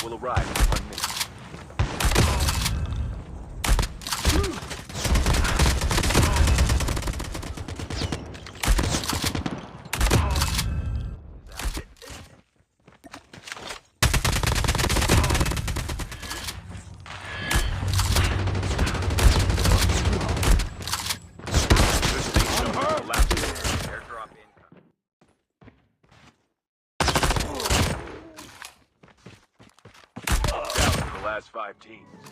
will arrive in 1 minute. Airdrop incoming. Down to the last 5 teams.